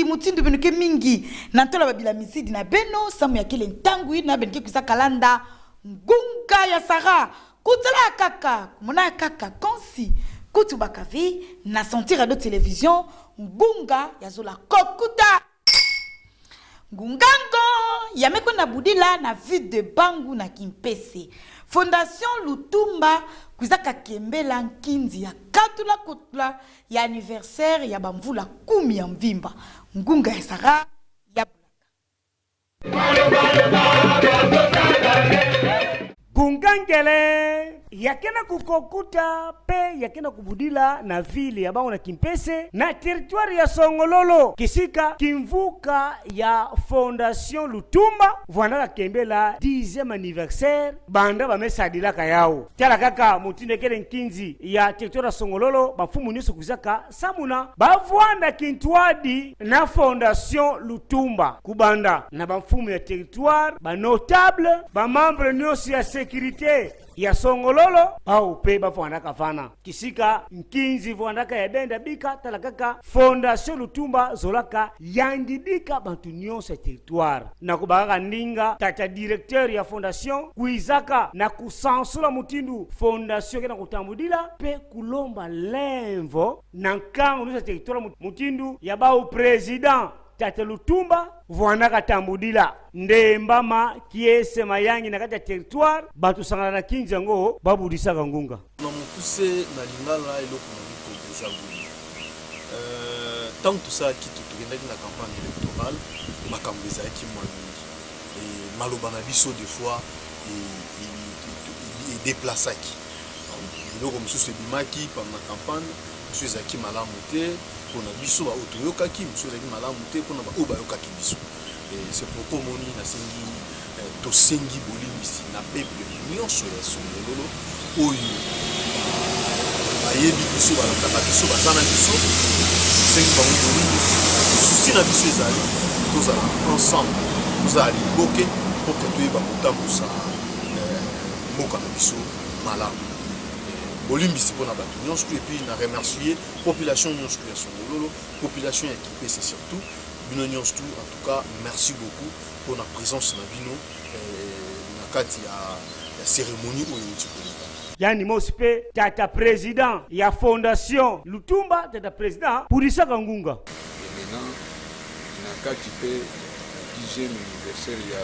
Mutindu benuke mingi nantola babila misidi na beno samu ya kile ntangui na benike kusa kalanda ngunga ya Sara kutala kaka mona kaka konsi kutu bakavi na sentir radio télévision ngunga ya zola kokuta ngungango yameko na budila na ville de Bangu na Kimpese Fondation Lutumba kuzaka kembela nkinzi ya katula kutula ya anniversaire ya bamvula 10 ya mvimba ngunga ya Sara ya Gungangele yakena kukokuta pe yakena kubudila na vile ya Bangu na Kimpese na territoire ya Songololo kisika kimvuka ya Fondation Lutumba vwanaka kembela 10e anniversaire banda bamesadila kayao tala kaka mutinde kele nkinzi ya territoire ya Songololo bafumu nyuso kuzaka samuna bavwanda kintwadi na Fondation Lutumba kubanda na bafumu ya territoire ba notable ba membre nyuso ya sécurité ya Songololo au pe bafwandaka fana kisika nkinzi vwandaka ya benda bika talakaka Fondation Lutumba zolaka yandidika bantu nyonso ya territoire na kubaka ndinga tata directeur ya fondation kuizaka na kusansula mutindu fondation kena kutambudila pe kulomba lenvo na nkango nusa territoire mutindu ya bau president Tata Lutumba vwandaka tambudila ndembama kiese mayangi na kati ya territoire batu sangana na kinjango babudisaka ngunga na mukuse na lingala eloko na biko deja buli tant tout ça qui tukendaki na campagne électorale makambo ezalaki mwa mingi maloba na biso des fois et déplaçaki eloko mosusu ebimaki pendant la campagne mosusu ezalaki malamu te mpona biso baotoyokaki mosusu ezalaki malamu te mpona baoyo bayokaki biso c'est pourquoi moni nasengi tosengi bolimbisi na peuple nyonso ya Songololo oyo bayebi biso balandaka biso baza na biso tosengi bango bolimbisi susi na biso ezali tozala ensemble tozala liboke mpo ke toyeba kotambusa mboka na biso malamu bolimbisi mpona bato nyonso et puis na remercier population nyonso ya Songololo population ya Kimpese surtout bino nyonso en tout cas merci beaucoup pour la présence na bino na kati ya cérémonie oyo tikoleka yani mospe tata président ya Fondation Lutumba tata président purisaka ngunga maintenant na kati pe 10e anniversaire ya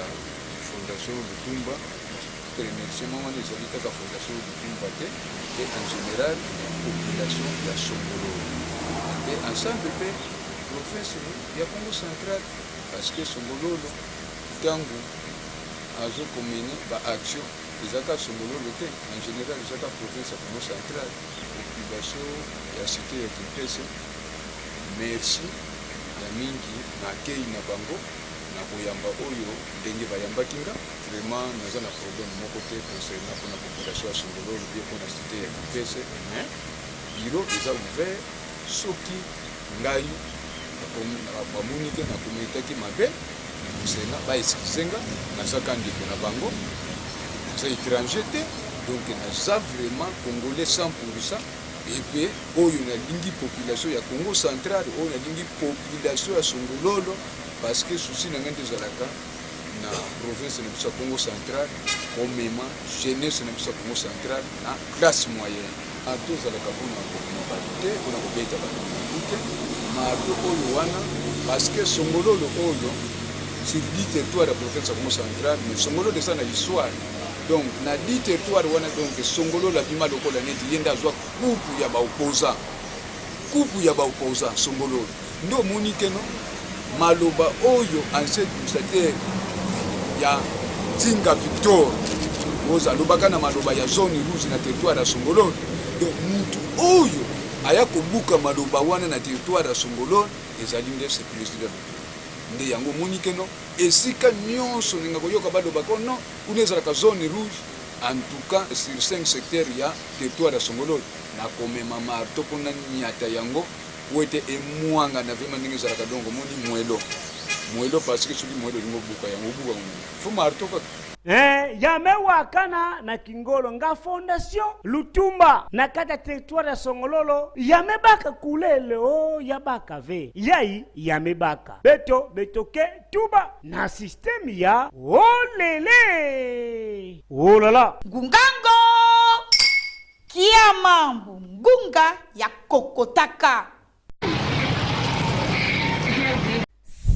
Fondation Lutumba remerciement wana ezali kaka Fondation Lutumba te et en général population ya Songololo et ensemble pe province ya Congo central parce que Songololo tangu azo komene ba action ezaka Songololo te en général ezaka province ya Congo central population ya cité ya Kimpese merci ya mingi na kei na bango na koyamba oyo ndenge bayambaki nga vraiment naza na problème moko te concernant mpona population ya Songololo bien mpona cité ya Kimpese mais bureau eza ouvert soki ngai bamoni te na kometaki mabe na kosena baeskizenga nazaka ndeko na bango naza étranger te donc naza vraiment congolais 100% et puis oyo nalingi population ya Congo central oyo nalingi population ya Songololo parce que souci na ngai ezalaka na province na biso ya Congo central komema jeunesse na biso ya Congo central na classe moyenne atozalaka mpona kokoma bato te mpona kobeta bato te marto oyo wana parce que Songololo oyo sur 10 territoires ya province ya Congo central mais Songololo eza na histoire donc na 10 territoires wana donc Songololo abima lokola neti ye nde azwa kupu ya baopposant Songololo nde omoni keno maloba oyo ancien administrateur ya Tinga Victor oza alobaka na maloba ya zone rouge na territoire ya Songololo donc mutu oyo aya kobuka maloba wana na territoire ya Songolo ezali nde ce président nde yango monikeno esika nyonso ninga koyoka baloba kono kuna ezalaka zone rouge en tout cas sur 5 secteurs ya territoire ya Songolo na komema marto mpona nyata yango wete emwanga na vema ndenge ezalaka dongo moni mwelo parce que soki mwelo lingo buka yango buka fo marto kaka yamewakana na Kingolo nga fondation Lutumba na kata territoire ya Songololo yamebaka kulele yabaka ve yai yamebaka betoke tuba na système ya olele olala ngungango kia mambo ngunga ya kokotaka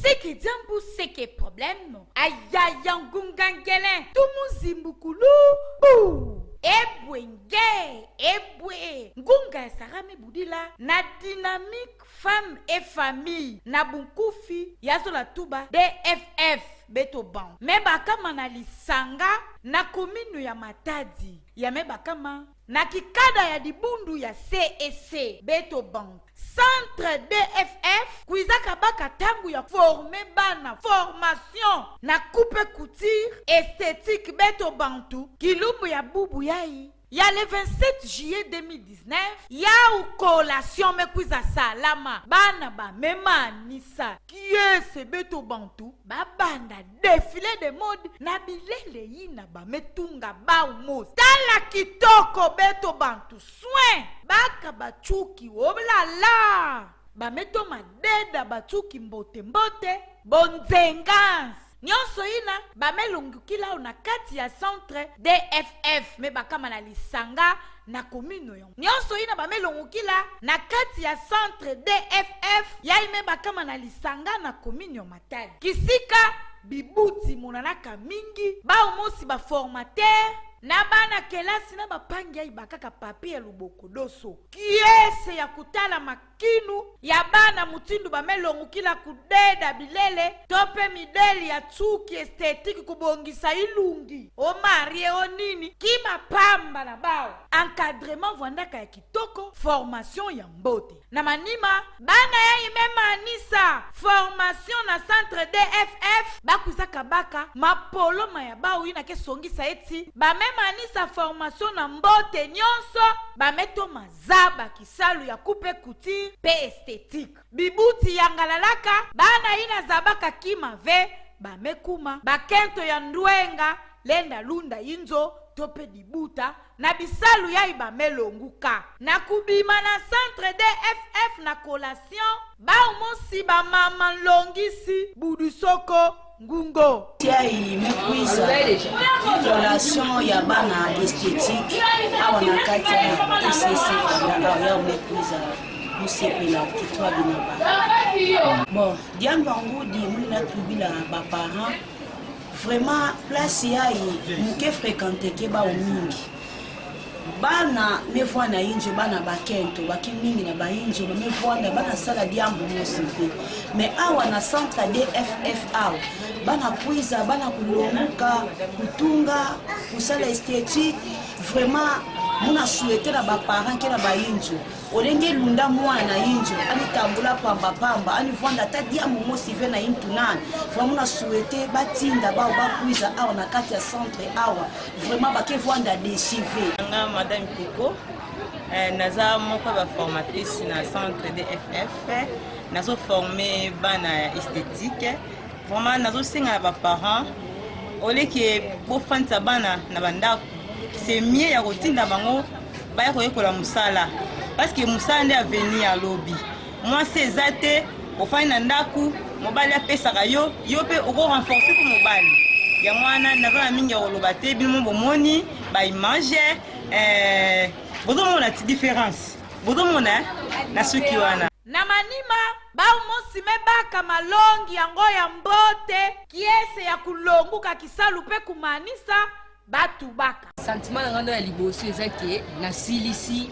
seke jambu seke problème ayaya ngungangele tumuzimbukulu ebwe ngunga ya Sarame Budila na dynamique femme et famille na bunkufi ya Zola Tuba DFF beto ban meba kama na Lisanga na kominu ya Matadi ya meba kama na kikada ya dibundu ya CEC beto ban centre DFF kuizaka baka tangu ya former bana formation na coupe couture esthétique beto bantu kilumbu ya bubu yai ya le 27 juillet 2019 ya collation mekuiza salama bana ba mema nisa kiese beto bantu babanda défilé de mode na bilele yina ba metunga ba umos tala kitoko beto bantu soin baka bachuki oblala ba meto madeda bachuki mbote bonzengas nyonso ina bamelongukila na kati ya centre DFF me bakama na Lisanga na komino yon nyonso ina bamelongukila na kati ya centre DFF yaime bakama na Lisanga na komino Matadi kisika bibuti monanaka mingi baomosi ba formateur na bana kelasi na bapangi ai bakaka papier luboko doso kiese ya kutala makinu ya bana mutindu bamelongukila kudeda bilele tope mideli ya tsuki esthétique kubongisa ilungi o marie o nini kima pamba na bao encadrement vwandaka ya kitoko formation ya mbote na manima bana ya imema anisa formation na centre DFF bakuzaka baka mapoloma ya bao ina kesongisa eti manisa formation na mbote nyonso bameto mazaba kisalu ya coupe couture pe esthétique bibuti yangalalaka bana ina zabaka kima ve bamekuma bakento ya ndwenga lenda lunda inzo tope dibuta na bisalu ya ibamelonguka na kubima na centre DFF na collation baomosi ba mama longisi budusoko ngungo tiai mekuiza relation ya bana esthétique awa na kati ya TCC ya mekuiza musepela kitwa binaba bon diamba ngudi mulina tubila ba parents vraiment place yai muke fréquenter ke ba mingi bana mevwana injo bana bakento bakimingi na bainjo mevwana bana sala diambo mosife mais awa na centre DFF awa bana kuiza bana kulonguka kutunga kusala esthétique vraiment muna souhaiter na ba parents ke na bainjo olenge lunda mwana injo ani tambula pamba ani vwanda ta diambo mosife na intunani vraiment muna souhaiter batinda ba kuiza awa na kati ya centre awa vraiment bake vwanda déchivé Madame Kiko, naza moko ba formatrice na centre DFF, nazo formé bana esthétique. Vraiment nazo singa ba parents, oleki bo fanta bana na banda, c'est mieux ya kotinda bango ba ya koyekola musala parce que musala nde avenir ya lobby. Moi c'est zate ofana ndaku mobali apesaka yo pe oko renforcer ko mobali. Ya mwana naza na mingi ya koloba te bino bomoni ba image bozomona ti différence bozomona na suki wana na manima baomosi mebaka malongi yango ya mbote kiese ya kulonguka kisalu pe kumanisa batu baka sentiment na ngando ya liboso ezake na silisi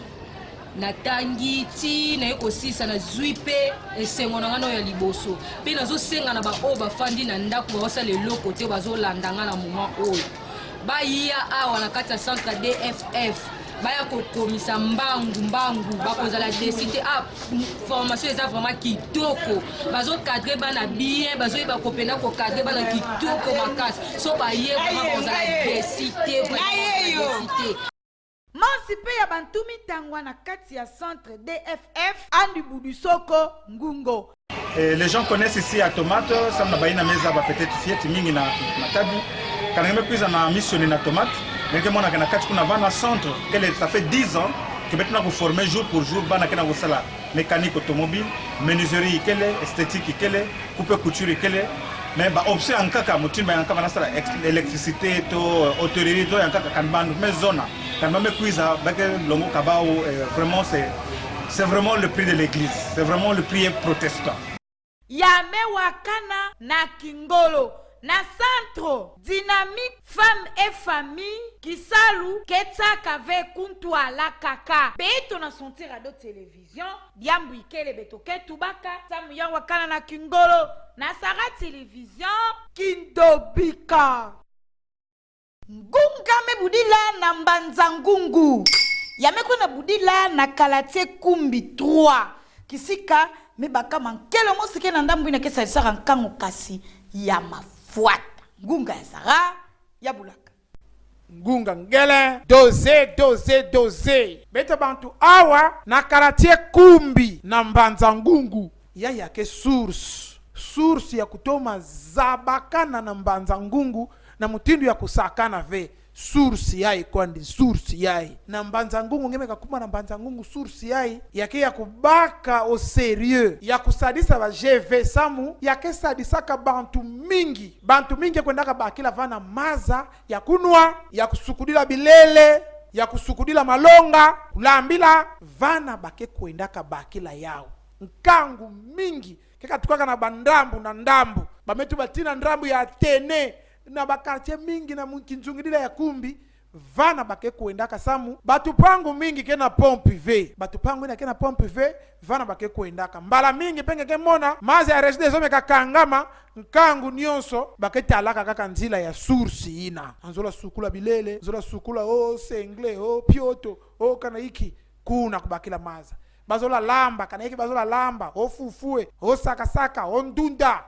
na tangi ti na ekosisa na zwi pe esengo na ngando ya liboso pe nazosenga na baoyo bafandi na ndako baosala eloko te bazolandanga na moment oyo bayiya awa na kati ya centre DFF baya kokomisa mbangu bakozala décide formation eza vraiment kitoko bazokadre bana bien bazoyeba kopenda kokadre bana kitoko makasi so baye vraiment bakozala décide Mansipe ya bantumi tangwa na kati ya centre DFF Andu Budusoko Ngungo. Les gens connaissent ici à Tomate, ça m'a baïna meza ba peut-être fiet mingi na tabu. Quand même plus na missionné na Tomate, mais que moi na kati kuna vana centre, ça fait 10 ans que maintenant vous formez jour pour jour bana kana sala mécanique automobile, menuiserie kele, esthétique kele, coupe couture kele. Mais bah option en kaka mutimba en kama nasala électricité to hôtellerie to en kaka kanbandu mais zona quand même kuiza bake longo kabao vraiment c'est vraiment le prix de l'église, c'est vraiment le prix protestant. Yame wakana na Kingolo na centre dynamique femme et famille kisalu ketaka ve kuntwa la kaka beto na sonti radio télévision diambu ikele beto ketubaka samu ya wakana na Kingolo na Sara télévision kindobika ngunga me budila na mbanza ngungu yameko na budila na kalatie kumbi 3 kisika me bakama nkelo mosike na ndambu ina kesa sara nkango kasi ya mafuata ngunga ya Sara ya bulaka ngunga ngele doze beta bantu awa na kalatie kumbi na mbanza ngungu yake source ya kutoma zabakana na mbanza ngungu na mutindu ya kusakana ve source yai kwandi source yai na mbanza ngungu ngemeka kuma na mbanza ngungu source yai yake ya kubaka au sérieux ya kusadisa ba GV samu yake sadisaka bantu mingi kwendaka bakila vana maza ya kunwa ya kusukudila bilele ya kusukudila malonga kulambila vana bake kwendaka bakila yao nkangu mingi keka tukaka na bandambu na ndambu bametu batina ndambu ya Atene na bakartie mingi na mkinzungidila ya kumbi vana bake kuendaka samu batu pangu mingi kena pompe ve batu pangu ina kena pompe ve vana bake kuendaka mbala mingi penge kemona mazi ya reside zome kakangama nkangu nyonso bake talaka kaka nzila ya source ina anzola sukula bilele zola sukula sengle pioto kana iki kuna kubakila maza bazola lamba kana iki bazola lamba fufue sakasaka ndunda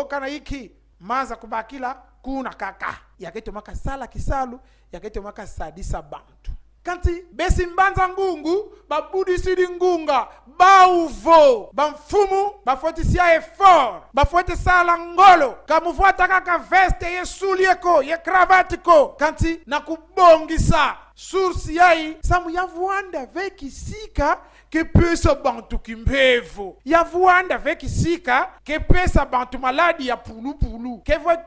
kana iki maza kubakila kuna kaka yaketo maka sala kisalu yaketo maka sadisa bantu kanti besi mbanza ngungu babudisidi ngunga bauvo bamfumu bafotisia effort bafote sala ngolo kamufuata kaka veste yesulieko ye kravatiko kanti na kubongisa source yai samu yavuanda veki sika ke pesa bantu kimbevo yavuanda veki sika ke pesa bantu maladi ya pulu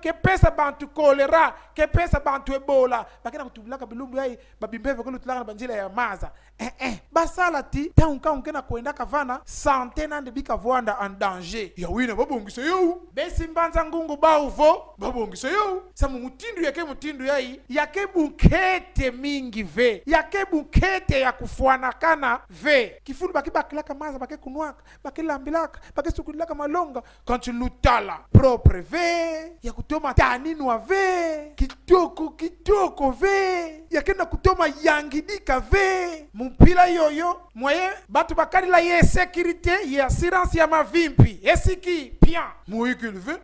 ke pesa bantu kolera ke pesa bantu ebola bakena kutubulaka bilumbu yai babimbevo kulu tulanga banjila ya maza basala ti taunka unkena kuenda kavana santena de bika vuanda en danger ya wina babongisa yo besi mbanza ngungu bauvo babongisa yo samu mutindu yake bukete mingi ve yake bukete ya kufuanakana ve kifulu bakilaka maza kunwaka bakilambilaka bakisukudilaka malonga kanti lutala propre ve ya kutoma taninwa ve kitoko ve yake na kutoma yangidika ve mpila yoyo moye batu bakalila ye sécurité ye assurance ya mavimpi esiki bien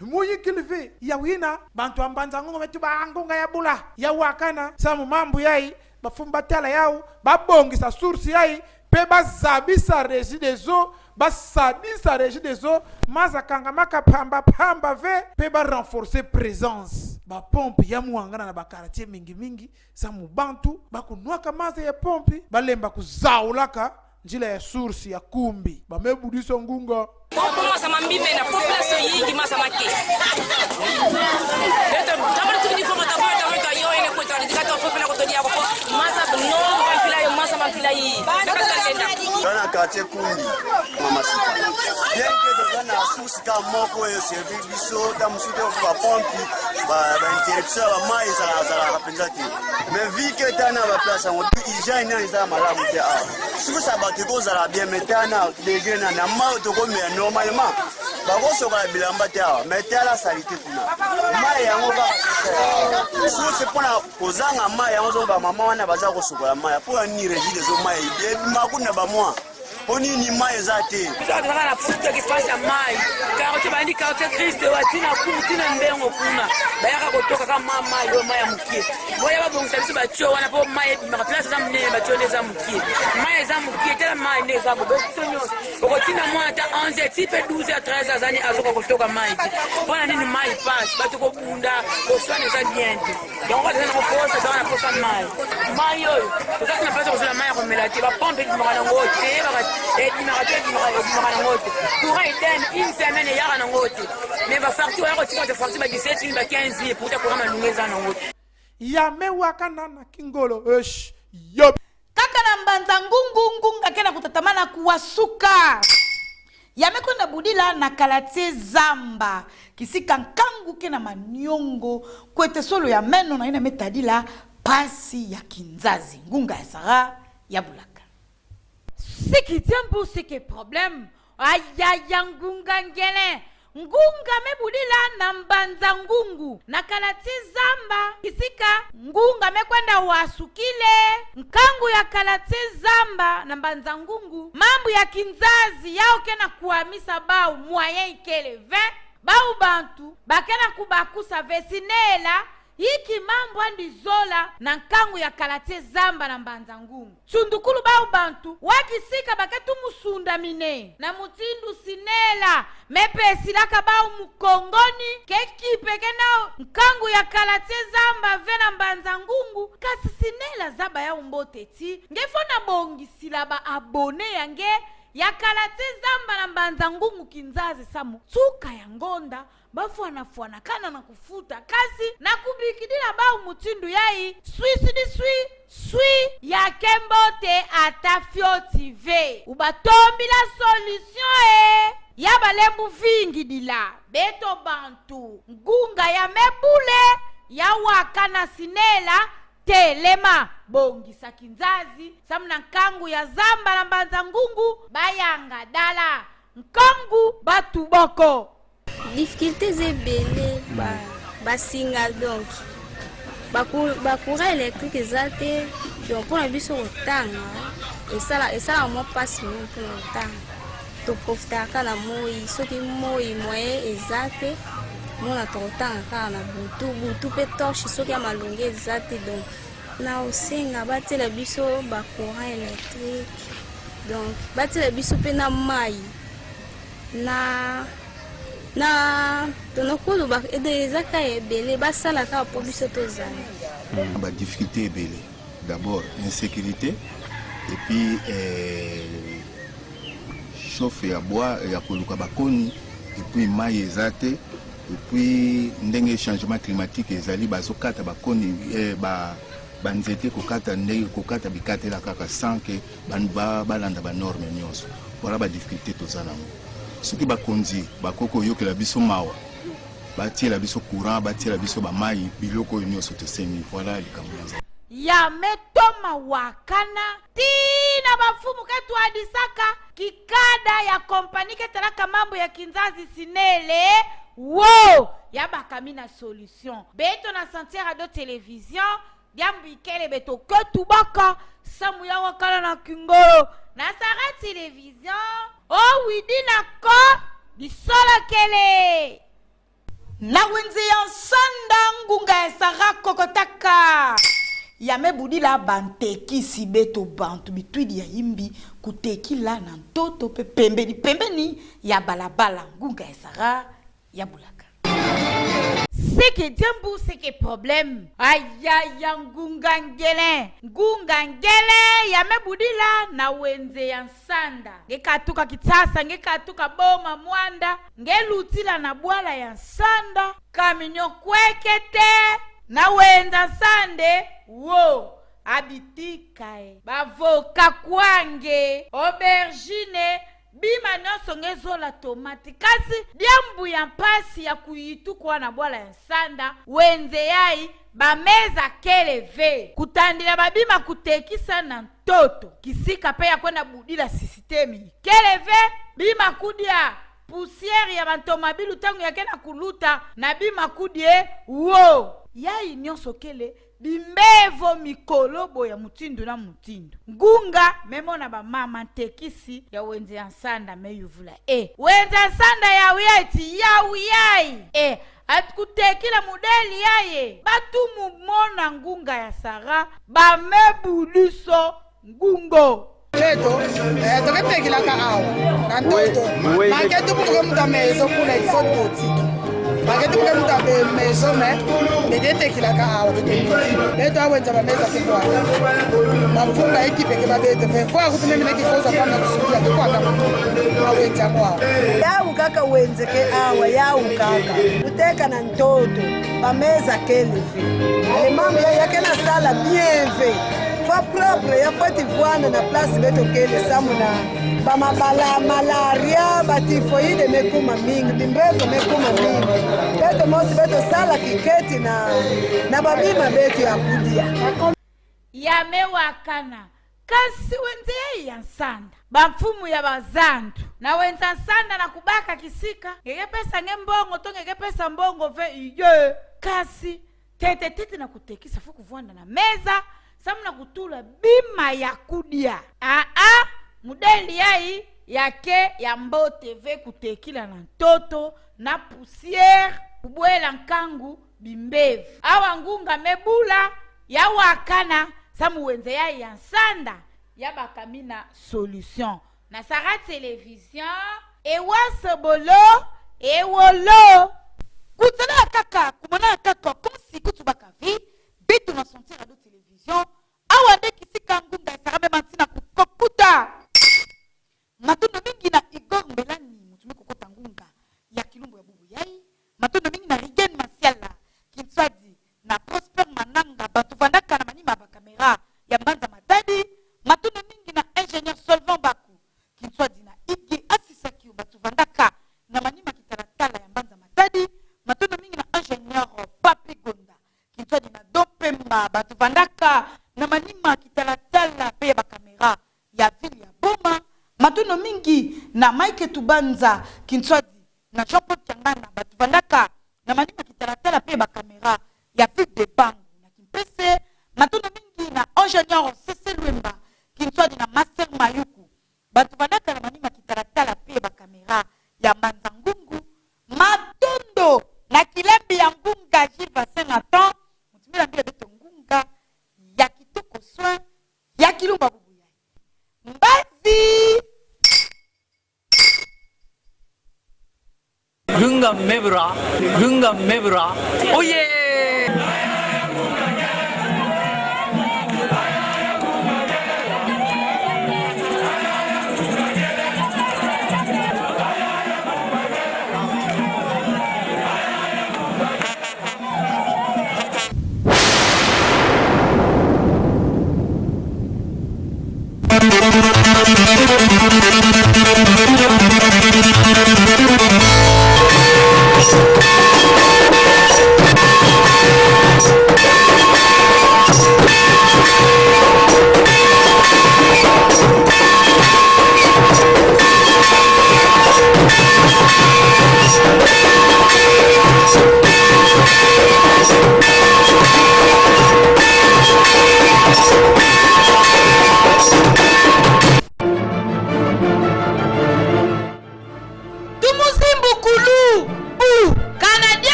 moye kilve ya wina bantu ambanza ngongo metu bangonga ya bula ya wakana samu mambu yai bafumbatala yao babongisa source yai pe bazabisa regideso basadisa regideso maza kangamaka pamba ve pe ba renforcer présence ba pompe ya muangana na bakaratier mingi samu bantu bakunwaka maza ya pompe balemba kuzaulaka njila ya source ya kumbi bamebudiso ngunga Popo masa mambimbe na population yingi masa make. Eto jamani tukijifoma tafata weka yo ene kweta ndikato fofu na kotodia kwa masa no kampila yo masa mampila yi. Bana quartier kumbi mama sita. Yenge bana asusi kama moko yo service biso da musite kwa pompi ba interruption ba mai za kapenzati. Mais vu que tana ba place on ija ina za malamu te a. Susa ba te goza la bien metana de gena na ma to ko me normalement bagoso ba bilamba te a. Metala salite kuna. Mai yango ba source mpona kozanga mai yango zo bamama wana baza kosukola mai mpo nini régide ezo mai makuna bamwa mpo nini mai eza te bizaka na puta kipasi ya mai karote bandi karote kriste watina kumu tina mbengo kuna bayaka kotoka kama mai oyo mai ya mokie boya babongisa biso batio wana mpo mai ebimaka place eza monene batio nde eza mokie mai eza mokie tela mai nde eza bobeso nyonso okotina mwana ata 11 ti mpe 12 ya 13 azani azoka kotoka mai te mpona nini mai pasi bato kobunda koswana eza bien te yango baza na koposa eza wana posa mai oyo tozaki na place kozala mai ya komela te bapompe ebimaka nango te ebimaka te ebimaka nango te courant eden une semaine eyaka nango te mais bafarti oya kotika te farti ba 17 ba 15 ye pourta courant malunga eza nango te yamewakana na kingolo esh yo kaka na mbanza ngunga kena kutatamana kuwasuka yamekwenda budila na kalatie zamba kisika nkangu kena manyongo kwete solo ya meno na ina metadila pasi ya kinzazi ngunga ya Sara ya Bulaka. Siki tiempo siki problem ayaya ngunga ngele ngunga mebudila na mbanza ngungu na kalati zamba kisika ngunga mekwenda wasukile nkangu ya kalati zamba na mbanza ngungu mambo ya kinzazi yao kena kuhamisa bau moyen ikele ve bau bantu bakena kubakusa vesinela hiki mambo andi zola na nkangu ya kalate zamba na mbanza ngungu sundukulu bau bantu wakisika baketu musunda mine na mutindu sinela mepesilaka bau mukongoni kekipe kenao nkangu ya kalate zamba ve na mbanza ngungu kasi sinela zaba ya umbote ti ngefona bongisila ba abone yange ya kalate zamba na mbanza ngungu kinzazi samu tuka ya ngonda bafuana kana na kufuta kasi na kubikidila bau mutindu yai swi ya kembote atafio TV ubatombi la solution ya balembu vingi dila beto bantu ngunga ya mebule ya wakana sinela telema bongisa kinzazi samna nkangu ya zamba na mbanza ngungu bayanga dala nkangu batu boko difficultés ebele basinga donc bacourant électrique eza te donc mpona biso kotanga esala mwa mpasi mino mpona kotanga toprofitaka na moi soki moi moyen eza te mona tokotanga kaka na butu mpe torche soki ya malonge eza te donc na osenga batela biso bacourant électrique donc batela biso mpe na mai na tonokulu ezaka ebele basala kaka mpo biso tozala badifficulté ebele d'abord insécurité et puis chauffe ya bois ya koluka bakoni et puis mai eza te et puis ndenge changement climatique ezali bazokata bakoni banzete kokata ndenge kokata bikatela kaka sans que balanda banorme nyonso voilà badifficulté toza nango soki bakonzi bakoko oyokela biso mawa batiela biso courant batiela biso bamai biloko oyo nyonso tosengi voilà likambo ya metoma wakana tina bafumu ketu adisaka kikada ya kompani ketalaka mambo ya kinzazi sinele wo ya bakamina solution beto na sentir radio télévision diambu ikele beto ketu baka samu ya wakana na kingolo na Sara télévision widina ko bisolo kele na wenze ya sanda ngunga ya Sara kokotaka yamebudila bantekisi beto bantu bitwidi ya imbi kutekila na ntoto pe pembeni ya balabala ngunga ya Sara ya Bulaka. Seke diambu seke problem ayaya ngunga ngele yamebudila na wenze ya nsanda ngekatuka kitasa ngekatuka boma mwanda ngelutila na bwala ya nsanda kaminyo kwekete na wenza sande wo abitikae bavoka kwange aubergine bima nyonso ngezola tomate kasi diambu ya mpasi ya kuyitukwa na bwala ya nsanda wenze yai bameza keleve kutandila babima kutekisa na ntoto kisika pe ya kwenda budila sistemi keleve bima kudia poussière ya bantomabilu tangu yakena kuluta na bima kudie wo yai nyonso kele bimbevo mikolobo ya mutindu na mutindu ngunga memona bamama tekisi ya wenze ya nsanda meyuvula wenze ya nsanda ya uyai ya uyai atikutekila modeli yaye batumu mona ngunga ya Sara bamebuliso ngungo Leto, toketekilaka awa na ntoto maketu puke muta mezo kula ifo boutique maketu puke muta mezo me tetekilaka awa leto awenza bameza kekwana mafunga ekipe ke babete fe kwa kutume mina kikoza kama kusudia kekwana awenza kwa yau kaka wenze ke awa yau kaka uteka na ntoto bameza kelefe ale mama yake na sala bien fait fa propre ya fati vuana na place beto kele samuna bamabala malaria batifoide mekuma mingi bimbeto mekuma mingi beto mosi beto sala kiketi na babima beto ya kudia yamewakana kasi wenze ya nsanda bamfumu ya bazandu na wenza nsanda na kubaka kisika ngeke pesa ngembongo to ngeke pesa mbongo ve iye kasi tete na kutekisa fuku vuanda na meza samuna kutula bima ya kudia mudeli yai yake ya mbote ve kutekila na ntoto na poussière kubwela nkangu bimbevu awa ngunga mebula ya wakana samu wenze yai ya nsanda ya bakamina solution na Sara television ewasobolo ewolo kutana kaka kumona kaka konsi kutubaka vi bitu na sentir radio television awa nde kisika ngunga Sara memantina kukokuta matondo mingi na Igor Mbelani mutume kokota ngunga ya kilumbu ya bubu yai matondo mingi na Rigen Masiala Kinswadi na Prosper Mananga batu vandaka na manima ba kamera ya Mbanza Matadi matondo mingi na ingénieur Solvant Baku Kinswadi na Ige Asisaki batu vandaka na manima kitalatala ya Mbanza Matadi matondo mingi na ingénieur Papi Gonda Kinswadi na Dopemba batu vandaka na manima kitalatala pe ba kamera ya vile ya Boma matondo mingi na Mike Tubanza Kinswadi na Jean-Paul Tiangana batu vandaka na manima kitalatala pe ba kamera ya ville de Bangu na Kimpese matondo mingi na ingénieur Cecil Wemba Kinswadi na Master Mayuku batu vandaka na manima kitalatala pe ba kamera ya Manzangungu matondo na kilembi ya ngunga Gilles Saint-Nathan mutumira mbele beto ngunga ya kitoko soin ya kilumba bubu yai mbazi Gunga Mebra, oh yeah!